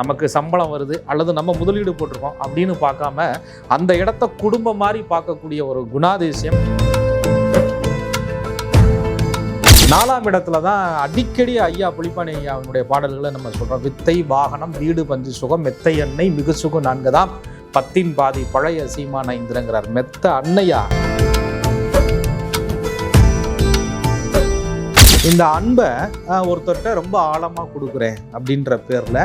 நமக்கு சம்பளம் வருது அல்லது நம்ம முதலீடு போட்டிருக்கோம் அப்படின்னு பார்க்காம அந்த இடத்த குடும்பம் மாதிரி பார்க்கக்கூடிய ஒரு குணாதிசயம். 4ஆம் இடத்துல தான் அடிக்கடி ஐயா புலிப்பாணி ஐயாவுடைய பாடல்களை நம்ம சொல்கிறோம். வித்தை வாகனம் வீடு பஞ்சு சுகம் மெத்தை எண்ணெய் மிகு சுகம் 4 தான் 10 பாதி பழைய சீமான இந்திரங்கிறார். மெத்த அன்னையா இந்த அன்பை ஒருத்தர்கிட்ட ரொம்ப ஆழமாக கொடுக்குறேன் அப்படின்ற பேரில்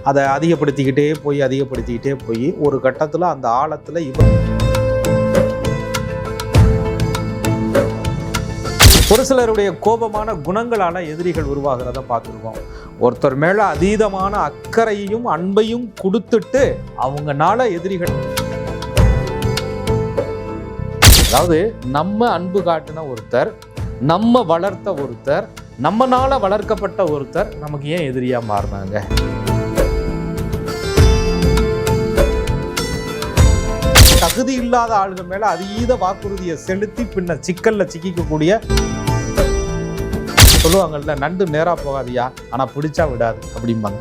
அதை அதிகப்படுத்திக்கிட்டே போய் ஒரு கட்டத்தில் அந்த ஆழத்தில் ஒரு சிலருடைய கோபமான குணங்களால் எதிரிகள் உருவாகிறத பார்த்துருக்கோம். ஒருத்தர் மேலே அதீதமான அக்கறையையும் அன்பையும் கொடுத்துட்டு அவங்கனால எதிரிகள், அதாவது நம்ம அன்பு காட்டின ஒருத்தர், நம்ம வளர்த்த ஒருத்தர், நம்மனால வளர்க்கப்பட்ட ஒருத்தர் நமக்கு ஏன் எதிரியா மாறினாங்க? தகுதி இல்லாத ஆளுங்க மேல அதீத வாக்குறுதியை செலுத்தி பின்ன சிக்கல்ல சிக்கிக்கக்கூடிய, சொல்லுவாங்கல்ல, நண்டு நேரா போகாதியா ஆனா பிடிச்சா விடாது அப்படிம்பாங்க.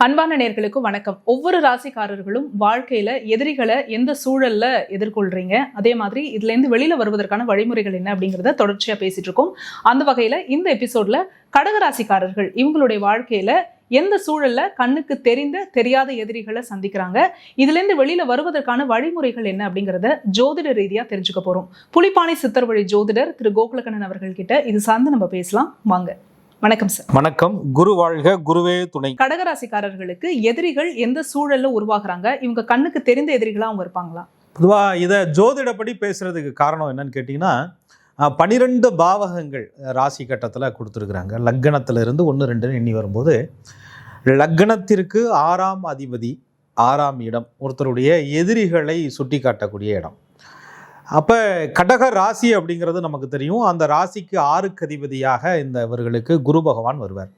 அன்பான நேயர்களுக்கு வணக்கம். ஒவ்வொரு ராசிக்காரர்களும் வாழ்க்கையில எதிரிகளை எந்த சூழல்ல எதிர்கொள்றீங்க, அதே மாதிரி இதுல இருந்து வெளியில வருவதற்கான வழிமுறைகள் என்ன அப்படிங்கிறத தொடர்ச்சியா பேசிட்டு இருக்கோம். அந்த வகையில இந்த எபிசோட்ல கடகராசிக்காரர்கள் இவங்களுடைய வாழ்க்கையில எந்த சூழல்ல கண்ணுக்கு தெரியாத எதிரிகளை சந்திக்கிறாங்க, இதுல இருந்து வெளியில வருவதற்கான வழிமுறைகள் என்ன அப்படிங்கறத ஜோதிட ரீதியா தெரிஞ்சுக்க போறோம். புலிப்பாணி சித்தர் வழி ஜோதிடர் திரு கோகுலக்கண்ணன் அவர்கள் கிட்ட இது சார்ந்து நம்ம பேசலாம். வாங்க. வணக்கம் சார். வணக்கம். குரு வாழ்க, குருவே துணை. கடகராசிக்காரர்களுக்கு எதிரிகள் எந்த சூழல்ல உருவாகுறாங்க? இவங்க கண்ணுக்கு தெரிந்த எதிரிகளா அவங்க இருப்பாங்களா? பொதுவா இதை ஜோதிடப்படி பேசுறதுக்கு காரணம் என்னன்னு கேட்டீங்கன்னா, 12 பாவகங்கள் ராசி கட்டத்தில் கொடுத்துருக்குறாங்க. லக்னத்துல இருந்து 1, 2 எண்ணி வரும்போது லக்னத்திற்கு 6ஆம் அதிபதி 6ஆம் இடம் ஒருத்தருடைய எதிரிகளை சுட்டி காட்டக்கூடிய இடம். அப்போ கடக ராசி அப்படிங்கிறது நமக்கு தெரியும். அந்த ராசிக்கு 6க்கு அதிபதியாக இவர்களுக்கு குரு பகவான் வருவார்.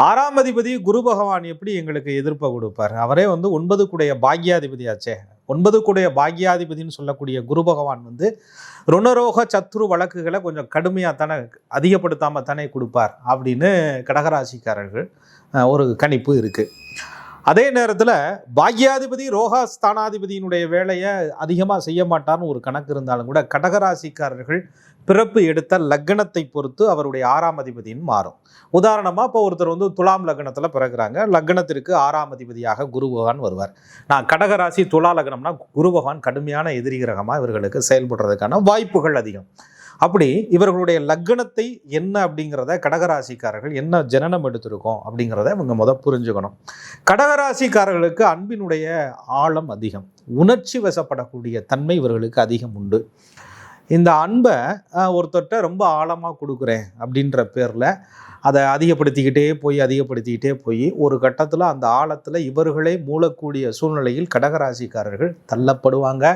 6ஆம் அதிபதி குரு பகவான் எப்படி எங்களுக்கு எதிர்ப்பை கொடுப்பார்? அவரே 9 கூடைய பாக்யாதிபதியாச்சே. 9 கூடைய பாக்யாதிபதினு சொல்லக்கூடிய குரு பகவான் ருணரோக சத்ரு வழக்குகளை கொஞ்சம் கடுமையாக தானே, அதிகப்படுத்தாமல் தானே கொடுப்பார் அப்படின்னு கடகராசிக்காரர்கள் ஒரு கணிப்பு இருக்குது. அதே நேரத்தில் பாக்யாதிபதி ரோகாஸ்தானாதிபதியினுடைய வேலையை அதிகமாக செய்ய மாட்டார்னு ஒரு கணக்கு இருந்தாலும் கூட கடகராசிக்காரர்கள் பிறப்பு எடுத்த லக்னத்தை பொறுத்து அவருடைய 6ஆம் அதிபதின்னு மாறும். உதாரணமாக இப்போ ஒருத்தர் துலாம் லக்னத்தில் பிறகுறாங்க, லக்னத்திற்கு 6ஆம் அதிபதியாக குரு பகவான் வருவார். நான் கடகராசி துலா லக்னம்னா குரு பகவான் கடுமையான எதிரி கிரகமாக இவர்களுக்கு செயல்படுறதுக்கான வாய்ப்புகள் அதிகம். அப்படி இவர்களுடைய லக்னத்தை என்ன அப்படிங்கிறத கடகராசிக்காரர்கள் என்ன ஜனனம் எடுத்திருக்கோம் அப்படிங்கிறத இவங்க புரிஞ்சுக்கணும். கடகராசிக்காரர்களுக்கு அன்பினுடைய ஆழம் அதிகம், உணர்ச்சி வசப்படக்கூடிய தன்மை இவர்களுக்கு அதிகம் உண்டு. இந்த அன்பை ஒருத்தர்கிட்ட ரொம்ப ஆழமாக கொடுக்குறேன் அப்படின்ற பேரில் அதை அதிகப்படுத்திக்கிட்டே போய் ஒரு கட்டத்தில் அந்த ஆழத்தில் இவர்களே மூழக்கூடிய சூழ்நிலையில் கடகராசிக்காரர்கள் தள்ளப்படுவாங்க.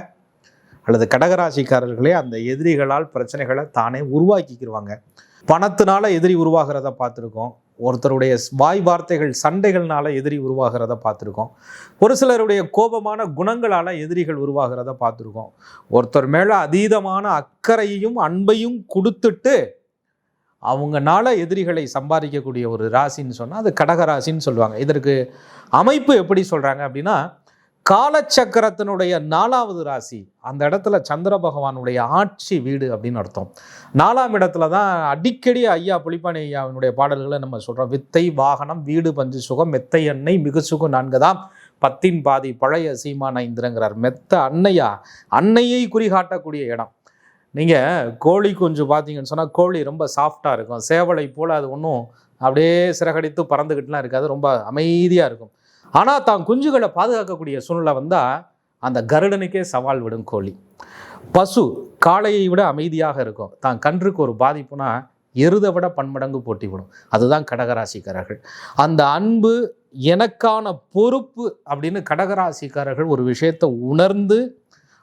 அல்லது கடகராசிக்காரர்களே அந்த எதிரிகளால் பிரச்சனைகளை தானே உருவாக்கிக்கிடுவாங்க. பணத்தினால எதிரி உருவாகிறத பார்த்துருக்கோம். ஒருத்தருடைய வாய் வார்த்தைகள் சண்டைகள்னால எதிரி உருவாகிறத பார்த்துருக்கோம். ஒரு சிலருடைய கோபமான குணங்களால் எதிரிகள் உருவாகிறத பார்த்துருக்கோம். ஒருத்தர் மேலே அதீதமான அக்கறையையும் அன்பையும் கொடுத்துட்டு அவங்கனால எதிரிகளை சம்பாதிக்கக்கூடிய ஒரு ராசின்னு சொன்னால் அது கடகராசின்னு சொல்லுவாங்க. இதற்கு அமைப்பு எப்படி சொல்கிறாங்க அப்படின்னா, காலச்சக்கரத்தினுடைய 4வது ராசி, அந்த இடத்துல சந்திர பகவானுடைய ஆட்சி வீடு அப்படின்னு அர்த்தம். 4ஆம் இடத்துல தான் அடிக்கடி ஐயா புலிப்பாணி ஐயாவினுடைய பாடல்களை நம்ம சொல்கிறோம். வித்தை வாகனம் வீடு பஞ்சு சுகம் மெத்தை எண்ணெய் மிகு சுகம் 4 தான் 10 பாதி பழைய சீமான இந்திரங்கிறார். மெத்த அன்னையா, அன்னையை குறிகாட்டக்கூடிய இடம். நீங்கள் கோழி குஞ்சு பார்த்தீங்கன்னு சொன்னால் கோழி ரொம்ப சாஃப்டாக இருக்கும், சேவலை போல் அது ஒன்றும் அப்படியே சிறகடித்து பறந்துக்கிட்டுலாம் இருக்காது, ரொம்ப அமைதியாக இருக்கும். ஆனால் தான் குஞ்சுகளை பாதுகாக்கக்கூடிய சூழ்நிலை வந்தால் அந்த கருடனுக்கே சவால் விடும் கோழி. பசு காளையை விட அமைதியாக இருக்கும், தான் கன்றுக்கு ஒரு பாதிப்புனா எருதை விட பன்மடங்கு போட்டி விடும். அதுதான் கடகராசிக்காரர்கள். அந்த அன்பு எனக்கான பொறுப்பு அப்படின்னு கடகராசிக்காரர்கள் ஒரு விஷயத்தை உணர்ந்து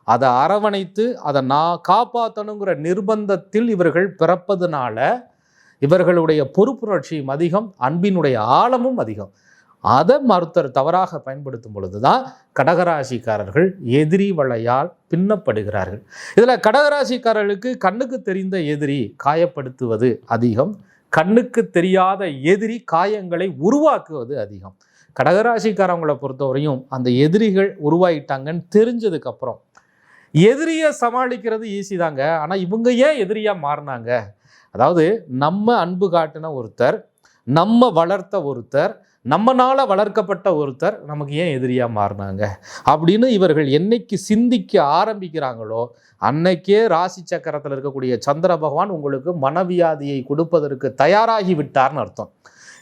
அதை அரவணைத்து அதை நான் காப்பாற்றணுங்கிற நிர்பந்தத்தில் இவர்கள் பிறப்பதுனால இவர்களுடைய பொறுப்புணர்ச்சியும் அதிகம், அன்பினுடைய ஆழமும் அதிகம். அதை மறுத்தர் தவறாக பயன்படுத்தும் பொழுது தான் கடகராசிக்காரர்கள் எதிரி வலையால் பின்னப்படுகிறார்கள். இதில் கடகராசிக்காரர்களுக்கு கண்ணுக்கு தெரிந்த எதிரி காயப்படுத்துவது அதிகம், கண்ணுக்கு தெரியாத எதிரி காயங்களை உருவாக்குவது அதிகம். கடகராசிக்காரவங்களை பொறுத்தவரையும் அந்த எதிரிகள் உருவாயிட்டாங்கன்னு தெரிஞ்சதுக்கப்புறம் எதிரியை சமாளிக்கிறது ஈஸி தாங்க. ஆனால் இவங்க ஏன் எதிரியாக மாறினாங்க? அதாவது நம்ம அன்பு காட்டின ஒருத்தர், நம்ம வளர்த்த ஒருத்தர், நம்மனால வளர்க்கப்பட்ட ஒருத்தர் நமக்கு ஏன் எதிரியாக மாறினாங்க அப்படின்னு இவர்கள் என்னைக்கு சிந்திக்க ஆரம்பிக்கிறாங்களோ அன்னைக்கே ராசி சக்கரத்தில் இருக்கக்கூடிய சந்திர பகவான் உங்களுக்கு மனவியாதியை கொடுப்பதற்கு தயாராகி விட்டார்னு அர்த்தம்.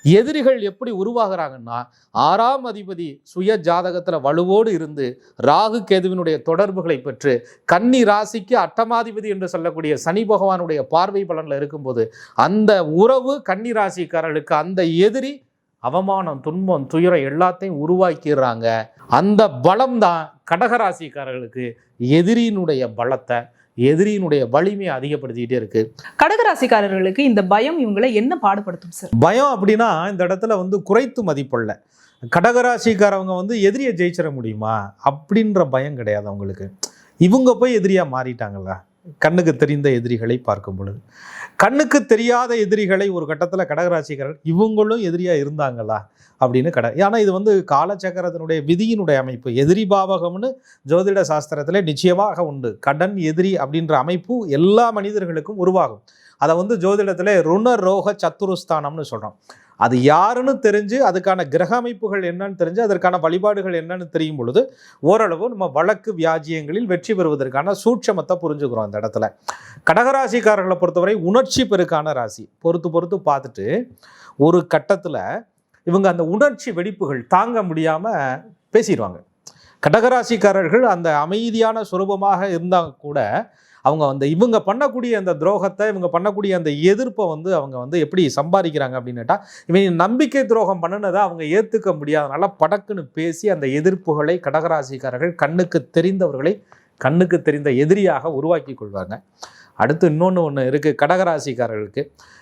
எதிரிகள் எப்படி உருவாகிறாங்கன்னா, 6ஆம் அதிபதி சுய ஜாதகத்தில் வலுவோடு இருந்து ராகு கேதுவினுடைய தொடர்புகளை பெற்று கன்னி ராசிக்கு அட்டமாதிபதி என்று சொல்லக்கூடிய சனி பகவானுடைய பார்வை பலனில் இருக்கும்போது அந்த உறவு கன்னி ராசிக்காரர்களுக்கு அந்த எதிரி அவமானம், துன்பம், துயரம் எல்லாத்தையும் உருவாக்கிறாங்க. அந்த பலம் தான் கடகராசிக்காரர்களுக்கு எதிரியினுடைய பலத்தை, எதிரியினுடைய வலிமையை அதிகப்படுத்திக்கிட்டே இருக்கு. கடகராசிக்காரர்களுக்கு இந்த பயம் இவங்களை என்ன பாடுபடுத்தும் சார்? பயம் அப்படின்னா இந்த இடத்துல குறைத்து மதிப்பல்ல. கடகராசிக்காரவங்க எதிரியை ஜெயிச்சிட முடியுமா அப்படின்ற பயம் கிடையாது அவங்களுக்கு. இவங்க போய் எதிரியா மாறிட்டாங்களா? கண்ணுக்கு தெரிந்த எதிரிகளை பார்க்கும் பொழுது கண்ணுக்கு தெரியாத எதிரிகளை ஒரு கட்டத்தில் கடகராசிக்காரர்கள் இவங்களும் எதிரியா இருந்தாங்களா அப்படின்னு ஏன்னா இது காலச்சக்கரத்தினுடைய விதியினுடைய அமைப்பு. எதிரி பாவகம்னு ஜோதிட சாஸ்திரத்திலே நிச்சயமாக உண்டு. கடன் எதிரி அப்படின்ற அமைப்பு எல்லா மனிதர்களுக்கும் உருவாகும். அதை ஜோதிடத்தில் ருண ரோக சத்துருஸ்தானம்னு சொல்கிறோம். அது யாருன்னு தெரிஞ்சு அதுக்கான கிரக அமைப்புகள் என்னன்னு தெரிஞ்சு அதற்கான வழிபாடுகள் என்னன்னு தெரியும் பொழுது ஓரளவு நம்ம வழக்கு வியாஜியங்களில் வெற்றி பெறுவதற்கான சூட்சமத்தை புரிஞ்சுக்கிறோம். அந்த இடத்துல கடகராசிக்காரர்களை பொறுத்தவரை உணர்ச்சி பெருக்கான ராசி. பொறுத்து பார்த்துட்டு ஒரு கட்டத்தில் இவங்க அந்த உணர்ச்சி வெடிப்புகள் தாங்க முடியாமல் பேசிடுவாங்க. கடகராசிக்காரர்கள் அந்த அமைதியான சுரூபமாக இருந்தால் கூட அவங்க இவங்க பண்ணக்கூடிய அந்த துரோகத்தை, இவங்க பண்ணக்கூடிய அந்த எதிர்ப்பை அவங்க எப்படி சம்பாதிக்கிறாங்க அப்படின்னு கேட்டால், இவங்க நம்பிக்கை துரோகம் பண்ணினதை அவங்க ஏற்றுக்க முடியாதனால படக்குன்னு பேசி அந்த எதிர்ப்புகளை கடகராசிக்காரர்கள் கண்ணுக்கு தெரிந்தவர்களை கண்ணுக்கு தெரிந்த எதிரியாக உருவாக்கி கொள்வாங்க. அடுத்து இன்னொன்று இருக்குது. கடகராசிக்காரர்களுக்கு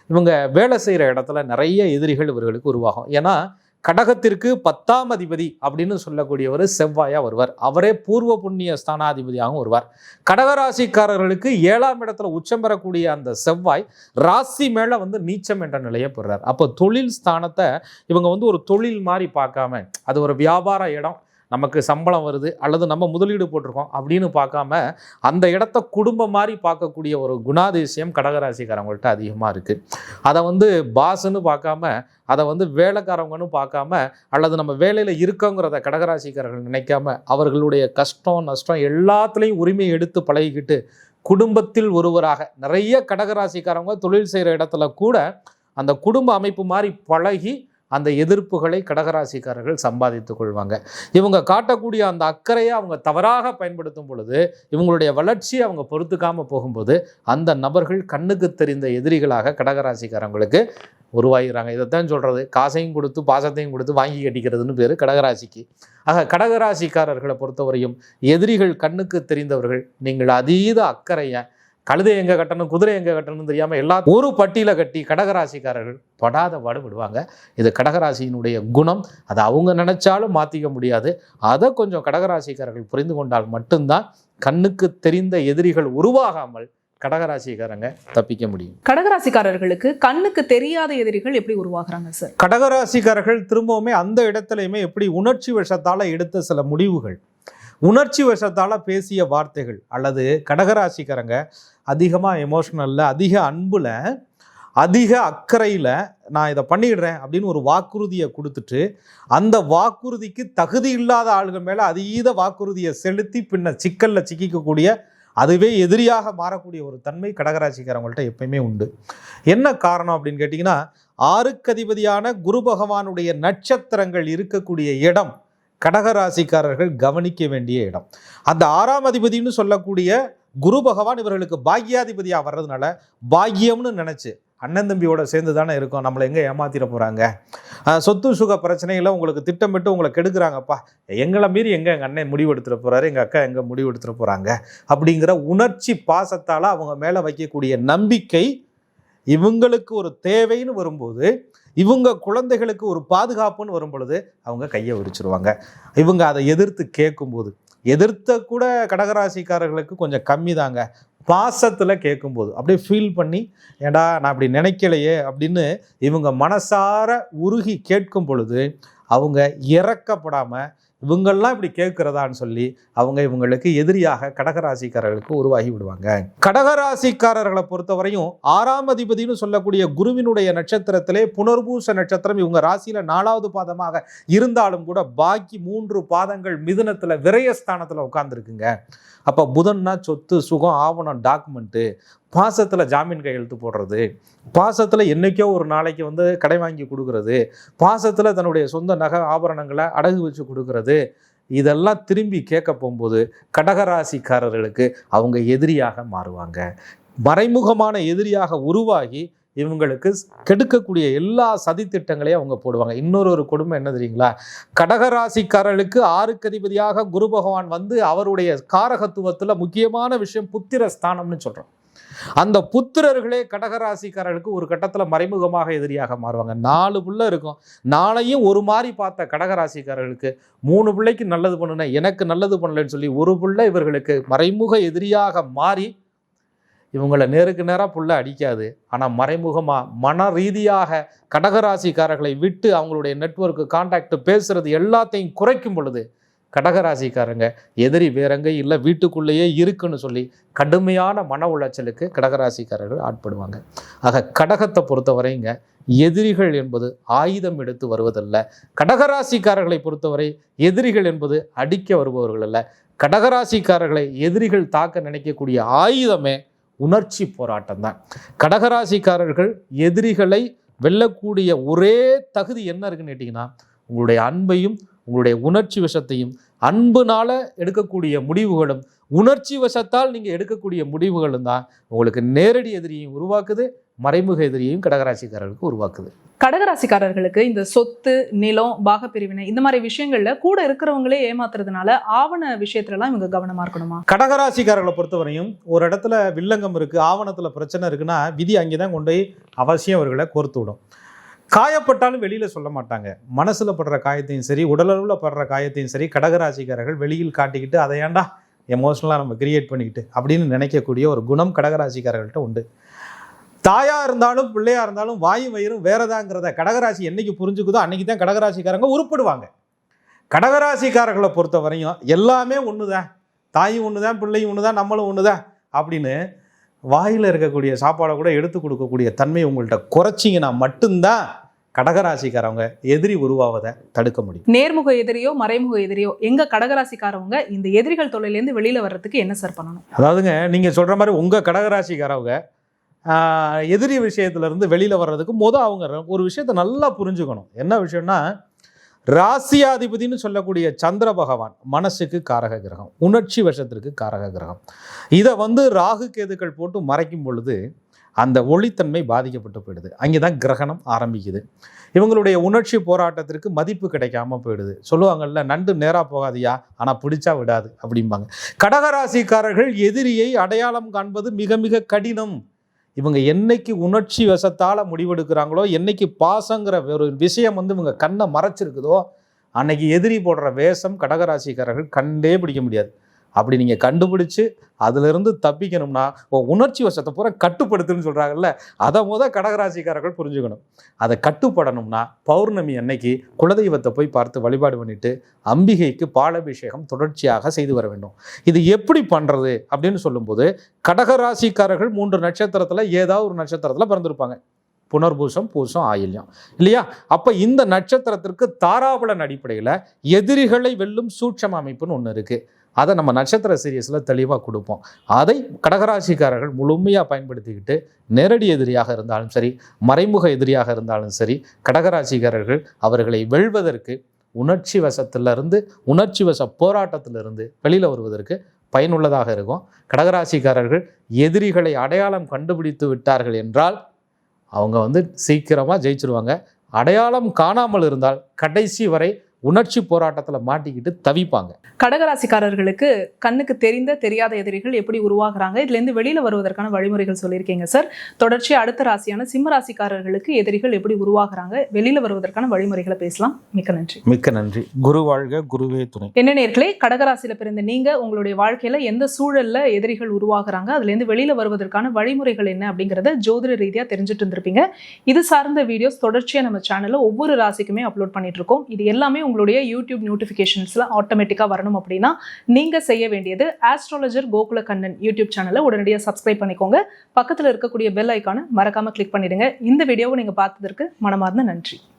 இவங்க வேலை செய்கிற இடத்துல நிறைய எதிரிகள் இவர்களுக்கு உருவாகும். ஏன்னா கடகத்திற்கு 10ஆம் அதிபதி அப்படின்னு சொல்லக்கூடியவர் செவ்வாயாக வருவார். அவரே பூர்வ புண்ணிய ஸ்தானாதிபதியாகவும் வருவார். கடகராசிக்காரர்களுக்கு 7ஆம் இடத்துல உச்சம் பெறக்கூடிய அந்த செவ்வாய் ராசி மேலே நீச்சம் என்ற நிலையை பெறுறார். அப்போ தொழில் ஸ்தானத்தை இவங்க ஒரு தொழில் மாதிரி பார்க்காம, அது ஒரு வியாபார இடம், நமக்கு சம்பளம் வருது அல்லது நம்ம முதலீடு போட்டிருக்கோம் அப்படின்னு பார்க்காம அந்த இடத்த குடும்பம் மாதிரி பார்க்கக்கூடிய ஒரு குணாதிசயம் கடகராசிக்காரங்கள்ட்ட அதிகமாக இருக்குது. அதை பாஸ்ன்னு பார்க்காம, அதை வேலைக்காரவங்கன்னு பார்க்காம, அல்லது நம்ம வேலையில் இருக்கோங்கிறத கடகராசிக்காரர்கள் நினைக்காம அவர்களுடைய கஷ்டம் நஷ்டம் எல்லாத்துலேயும் உரிமை எடுத்து பழகிக்கிட்டு குடும்பத்தில் ஒருவராக நிறைய கடகராசிக்காரவங்க தொழில் செய்கிற இடத்துல கூட அந்த குடும்ப அமைப்பு மாதிரி பழகி அந்த எதிர்ப்புகளை கடகராசிக்காரர்கள் சம்பாதித்து கொள்வாங்க. இவங்க காட்டக்கூடிய அந்த அக்கறையை அவங்க தவறாக பயன்படுத்தும் பொழுது, இவங்களுடைய வளர்ச்சியை அவங்க பொறுத்துக்காமல் போகும்போது அந்த நபர்கள் கண்ணுக்கு தெரிந்த எதிரிகளாக கடகராசிக்காரங்களுக்கு உருவாகிறாங்க. இதைத்தான் சொல்கிறது, காசையும் கொடுத்து பாசத்தையும் கொடுத்து வாங்கி கட்டிக்கிறதுன்னு பேர் கடகராசிக்கு. ஆக கடகராசிக்காரர்களை பொறுத்தவரையும் எதிரிகள் கண்ணுக்கு தெரிந்தவர்கள். நீங்கள் அதீத அக்கறையை, கழுதை எங்கே கட்டணும் குதிரை எங்கே கட்டணும்னு தெரியாமல் எல்லா ஒரு பட்டியலை கட்டி கடகராசிக்காரர்கள் படாத பாடுபடுவாங்க. இது கடகராசியினுடைய குணம். அதை அவங்க நினைச்சாலும் மாற்றிக்க முடியாது. அதை கொஞ்சம் கடகராசிக்காரர்கள் புரிந்து கொண்டால் மட்டும்தான் கண்ணுக்கு தெரிந்த எதிரிகள் உருவாகாமல் கடகராசிக்காரங்க தப்பிக்க முடியும். கடகராசிக்காரர்களுக்கு கண்ணுக்கு தெரியாத எதிரிகள் எப்படி உருவாகுறாங்க சார்? கடகராசிக்காரர்கள் திரும்பவுமே அந்த இடத்துலையுமே எப்படி உணர்ச்சி வசத்தால் எடுத்த சில முடிவுகள், உணர்ச்சி வசத்தால் பேசிய வார்த்தைகள், அல்லது கடகராசிக்காரங்க அதிகமாக எமோஷனலில், அதிக அன்பில், அதிக அக்கறையில் நான் இதை பண்ணிடுறேன் அப்படின்னு ஒரு வாக்குறுதியை கொடுத்துட்டு அந்த வாக்குறுதிக்கு தகுதி இல்லாத ஆளுகள் மேலே அதீத வாக்குறுதியை செலுத்தி பின்ன சிக்கலில் சிக்கிக்கக்கூடிய, அதுவே எதிரியாக மாறக்கூடிய ஒரு தன்மை கடகராசிக்காரங்கள்ட்ட எப்பயுமே உண்டு. என்ன காரணம் அப்படின்னு கேட்டிங்கன்னா, 6க்கு அதிபதியான குரு பகவானுடைய நட்சத்திரங்கள் இருக்கக்கூடிய இடம் கடகராசிக்காரர்கள் கவனிக்க வேண்டிய இடம். அந்த 6ஆம் அதிபதினு சொல்லக்கூடிய குரு பகவான் இவர்களுக்கு பாக்யாதிபதியாக வர்றதுனால பாக்கியம்னு நினச்சி அண்ணன் தம்பியோட சேர்ந்து தானே இருக்கும், நம்மளை எங்கே ஏமாத்திட போகிறாங்க, சொத்து சுக பிரச்சனைகளை உங்களுக்கு திட்டமிட்டு உங்களை கெடுக்கிறாங்கப்பா, எங்களை மீறி எங்கே எங்கள் அண்ணன் முடிவு எடுத்துகிற போகிறாரு, எங்கள் அக்கா எங்கே முடிவு எடுத்துகிற போகிறாங்க அப்படிங்கிற உணர்ச்சி பாசத்தால் அவங்க மேலே வைக்கக்கூடிய நம்பிக்கை இவங்களுக்கு ஒரு தேவைன்னு வரும்போது, இவங்க குழந்தைகளுக்கு ஒரு பாதுகாப்புன்னு வரும் பொழுது அவங்க கையை விரிச்சிருவாங்க. இவங்க அதை எதிர்த்து கேட்கும்போது, எதிர்த்த கூட கடகராசிக்காரர்களுக்கு கொஞ்சம் கம்மி தாங்க. பாசத்தில் கேட்கும்போது அப்படியே ஃபீல் பண்ணி, ஏண்டா நான் அப்படி நினைக்கலையே அப்படின்னு இவங்க மனசார உருகி கேட்கும் பொழுது அவங்க இறக்கப்படாமல் இவங்கெல்லாம் இப்படி கேட்கிறதான்னு சொல்லி அவங்க இவங்களுக்கு எதிரியாக கடகராசிக்காரர்களுக்கு உருவாகி விடுவாங்க. கடகராசிக்காரர்களை பொறுத்தவரையும் 6ஆம் அதிபதினு சொல்லக்கூடிய குருவினுடைய நட்சத்திரத்திலே புனர்பூச நட்சத்திரம் இவங்க ராசியில 4வது பாதமாக இருந்தாலும் கூட பாக்கி 3 பாதங்கள் மிதுனத்துல விரயஸ்தானத்துல உட்கார்ந்துருக்குங்க. அப்ப புதன்னா சொத்து, சுகம், ஆவணம், டாக்குமெண்ட்டு, பாசத்துல ஜாமீன் கையெழுத்து போடுறது, பாசத்துல என்னைக்கோ ஒரு நாளைக்கு வந்து கடை வாங்கி கொடுக்கறது, பாசத்துல தன்னுடைய சொந்த நகை ஆபரணங்களை அடகு வச்சு கொடுக்கறது, இதெல்லாம் திரும்பி கேட்க போகும்போது கடகராசிக்காரர்களுக்கு அவங்க எதிரியாக மாறுவாங்க. மறைமுகமான எதிரியாக உருவாகி இவங்களுக்கு கெடுக்கக்கூடிய எல்லா சதித்திட்டங்களையும் அவங்க போடுவாங்க. இன்னொரு கொடுமை என்ன தெரியுங்களா? கடகராசிக்காரர்களுக்கு 6க்கு அதிபதியாக குரு பகவான் வந்து அவருடைய காரகத்துவத்துல முக்கியமான விஷயம் புத்திர ஸ்தானம்னு சொல்றோம். அந்த புத்திரர்களே கடகராசிக்காரர்களுக்கு ஒரு கட்டத்துல மறைமுகமாக எதிரியாக மாறுவாங்க. 4 பிள்ளை இருக்கும், 4ஐயும் ஒரு மாதிரி பார்த்த கடகராசிக்காரர்களுக்கு 3 பிள்ளைக்கு நல்லது பண்ணுன, எனக்கு நல்லது பண்ணலன்னு சொல்லி ஒரு பிள்ளை இவர்களுக்கு மறைமுக எதிரியாக மாறி இவங்களை நேருக்கு நேராக புள்ள அடிக்காது, ஆனால் மறைமுகமாக மன ரீதியாக கடகராசிக்காரர்களை விட்டு அவங்களுடைய நெட்வொர்க்கு, கான்டாக்ட், பேசுறது எல்லாத்தையும் குறைக்கும் பொழுது கடகராசிக்காரங்க எதிரி வேறங்க இல்லை வீட்டுக்குள்ளேயே இருக்குன்னு சொல்லி கடுமையான மன உளைச்சலுக்கு கடகராசிக்காரர்கள் ஆட்படுவாங்க. ஆக கடகத்தை பொறுத்தவரைங்க எதிரிகள் என்பது ஆயுதம் எடுத்து வருவதல்ல. கடகராசிக்காரர்களை பொறுத்தவரை எதிரிகள் என்பது அடிக்க வருபவர்கள் அல்ல. கடகராசிக்காரர்களை எதிரிகள் தாக்க நினைக்கக்கூடிய ஆயுதமே உணர்ச்சி போராட்டம் தான். கடகராசிக்காரர்கள் எதிரிகளை வெல்லக்கூடிய ஒரே தகுதி என்ன இருக்குன்னு கேட்டிங்கன்னா, உங்களுடைய அன்பையும் உங்களுடைய உணர்ச்சி வசத்தையும், அன்புனால எடுக்கக்கூடிய முடிவுகளும் உணர்ச்சி வசத்தால் நீங்கள் எடுக்கக்கூடிய முடிவுகளும் தான் உங்களுக்கு நேரடி எதிரியையும் உருவாக்குது, மறைமுக எதிரியையும் கடகராசிக்காரர்களுக்கு உருவாக்குது. கடகராசிக்காரர்களுக்கு இந்த சொத்து, நிலம், பாகப்பிரிவினை இந்த மாதிரி விஷயங்கள்ல கூட இருக்கிறவங்களே ஏமாத்துறதுனால ஆவண விஷயத்துலலாம் இவங்க கவனமா இருக்கணுமா? கடகராசிக்காரர்களை பொறுத்தவரையும் ஒரு இடத்துல வில்லங்கம் இருக்கு, ஆவணத்துல பிரச்சனை இருக்குன்னா விதி அங்கேதான் கொண்டு போய் அவசியம் அவர்களை கோர்த்து விடும். காயப்பட்டாலும் வெளியில சொல்ல மாட்டாங்க. மனசுல படுற காயத்தையும் சரி, உடலளவுல படுற காயத்தையும் சரி கடகராசிக்காரர்கள் வெளியில் காட்டிக்கிட்டு அதை ஏன்டா எமோஷனலாக நம்ம கிரியேட் பண்ணிக்கிட்டு அப்படின்னு நினைக்கக்கூடிய ஒரு குணம் கடகராசிக்காரர்கள்ட்ட உண்டு. தாயா இருந்தாலும் பிள்ளையா இருந்தாலும் வாயும் வயிறும் வேறதாங்கிறத கடகராசி என்னைக்கு புரிஞ்சுக்குதோ அன்னைக்கு தான் கடகராசிக்காரங்க உருப்படுவாங்க. கடகராசிக்காரர்களை பொறுத்த வரையும் எல்லாமே ஒன்று தான், தாயும் ஒன்று தான், பிள்ளையும் ஒன்று தான், நம்மளும் ஒன்று தான் அப்படின்னு வாயில் இருக்கக்கூடிய சாப்பாடை கூட எடுத்து கொடுக்கக்கூடிய தன்மை உங்கள்கிட்ட குறைச்சிங்கன்னா மட்டும்தான் கடகராசிக்காரவங்க எதிரி உருவாவதை தடுக்க முடியும். நேர்முக எதிரியோ மறைமுக எதிரியோ எங்க கடகராசிக்காரவங்க இந்த எதிரிகள் தொல்லையிலேருந்து வெளியில வர்றதுக்கு என்ன சார் பண்ணணும்? அதாவதுங்க, நீங்க சொல்ற மாதிரி உங்க கடகராசிக்காரவங்க எதிரி விஷயத்துலேருந்து வெளியில் வர்றதுக்கு அவங்க ஒரு விஷயத்தை நல்லா புரிஞ்சுக்கணும். என்ன விஷயம்னா, ராசியாதிபதினு சொல்லக்கூடிய சந்திர பகவான் மனசுக்கு காரக கிரகம், உணர்ச்சி வசத்திற்கு காரக கிரகம். இதை வந்து ராகு கேதுக்கள் போட்டு மறைக்கும் பொழுது அந்த ஒளித்தன்மை பாதிக்கப்பட்டு போயிடுது. அங்கே தான் கிரகணம் ஆரம்பிக்குது. இவங்களுடைய உணர்ச்சி போராட்டத்திற்கு மதிப்பு கிடைக்காம போயிடுது. சொல்லுவாங்கல்ல, நண்டு நேராக போகாதியா ஆனால் பிடிச்சா விடாது அப்படிம்பாங்க. கடகராசிக்காரர்கள் எதிரியை அடையாளம் காண்பது மிக மிக கடினம். இவங்க என்னைக்கு உணர்ச்சி வசத்தால் முடிவெடுக்கிறாங்களோ, என்னைக்கு பாசங்கிற ஒரு விஷயம் வந்து இவங்க கண்ணை மறைச்சிருக்குதோ அன்னைக்கு எதிரி போடுற வேஷம் கடகராசிக்காரர்கள் கண்டே பிடிக்க முடியாது. அப்படி நீங்கள் கண்டுபிடிச்சு அதிலிருந்து தப்பிக்கணும்னா உணர்ச்சி வசத்தை பூரா கட்டுப்படுத்துன்னு சொல்கிறாங்கல்ல, அதை கடகராசிக்காரர்கள் புரிஞ்சுக்கணும். அதை கட்டுப்படணும்னா பௌர்ணமி அன்னைக்கு குலதெய்வத்தை போய் பார்த்து வழிபாடு பண்ணிட்டு அம்பிகைக்கு பாலாபிஷேகம் தொடர்ச்சியாக செய்து வர வேண்டும். இது எப்படி பண்ணுறது அப்படின்னு சொல்லும்போது, கடகராசிக்காரர்கள் 3 நட்சத்திரத்தில் ஏதாவது ஒரு நட்சத்திரத்தில் பிறந்திருப்பாங்க. புனர்பூசம், பூசம், ஆயில்யம் இல்லையா? அப்போ இந்த நட்சத்திரத்திற்கு தாராபலன் அடிப்படையில் எதிரிகளை வெல்லும் சூட்சம அமைப்புன்னு ஒன்று இருக்குது. அதை நம்ம நட்சத்திர சீரியஸில் தெளிவாக கொடுப்போம். அதை கடகராசிக்காரர்கள் முழுமையாக பயன்படுத்திக்கிட்டு நேரடி எதிரியாக இருந்தாலும் சரி, மறைமுக எதிரியாக இருந்தாலும் சரி, கடகராசிக்காரர்கள் அவர்களை வெல்வதற்கு உணர்ச்சி வசத்திலிருந்து, உணர்ச்சி வச போராட்டத்திலிருந்து வெளியில் வருவதற்கு பயனுள்ளதாக இருக்கும். கடகராசிக்காரர்கள் எதிரிகளை அடையாளம் கண்டுபிடித்து விட்டார்கள் என்றால் அவங்க வந்து சீக்கிரமாக ஜெயிச்சிருவாங்க. அடையாளம் காணாமல் இருந்தால் கடைசி வரை உணர்ச்சி போராட்டத்தில் மாட்டிக்கிட்டு தவிப்பாங்க. கடகராசிக்காரர்களுக்கு கண்ணுக்கு தெரிந்த தெரியாத எதிரிகள் எப்படி உருவாகுறாங்க, இதுலேருந்து வெளியில் வருவதற்கான வழிமுறைகள் சொல்லியிருக்கீங்க சார். தொடர்ச்சி அடுத்த ராசியான சிம்ம ராசிக்காரர்களுக்கு எதிரிகள் எப்படி உருவாகுறாங்க, வெளியில் வருவதற்கான வழிமுறைகளை பேசலாம். மிக்க நன்றி. மிக்க நன்றி. குரு வாழ்க, குருவே துணை. என்ன நேர்களே, கடகராசியில் பிறந்த நீங்கள் உங்களுடைய வாழ்க்கையில் எந்த சூழலில் எதிரிகள் உருவாகுறாங்க, அதுலேருந்து வெளியில் வருவதற்கான வழிமுறைகள் என்ன அப்படிங்கிறத ஜோதிட ரீதியாக தெரிஞ்சுட்டு இருந்திருப்பீங்க. இது சார்ந்த வீடியோஸ் தொடர்ச்சியாக நம்ம சேனலில் ஒவ்வொரு ராசிக்குமே அப்லோட் பண்ணிட்டு இருக்கோம். இது எல்லாமே உங்களுடைய யூடியூப் நோட்டிஃபிகேஷன்ஸில் ஆட்டோமேட்டிக்காக வரணும் அப்படின்னா நீங்கள் செய்ய வேண்டியது ஆஸ்ட்ராலஜர் கோகுல கண்ணன் யூடியூப் சேனலை உடனடியாக சப்ஸ்கிரைப் பண்ணிக்கோங்க. பக்கத்தில் இருக்கக்கூடிய பெல் ஐக்கானை மறக்காமல் கிளிக் பண்ணிடுங்க. இந்த வீடியோவை நீங்கள் பார்த்ததற்கு மனமார்ந்த நன்றி.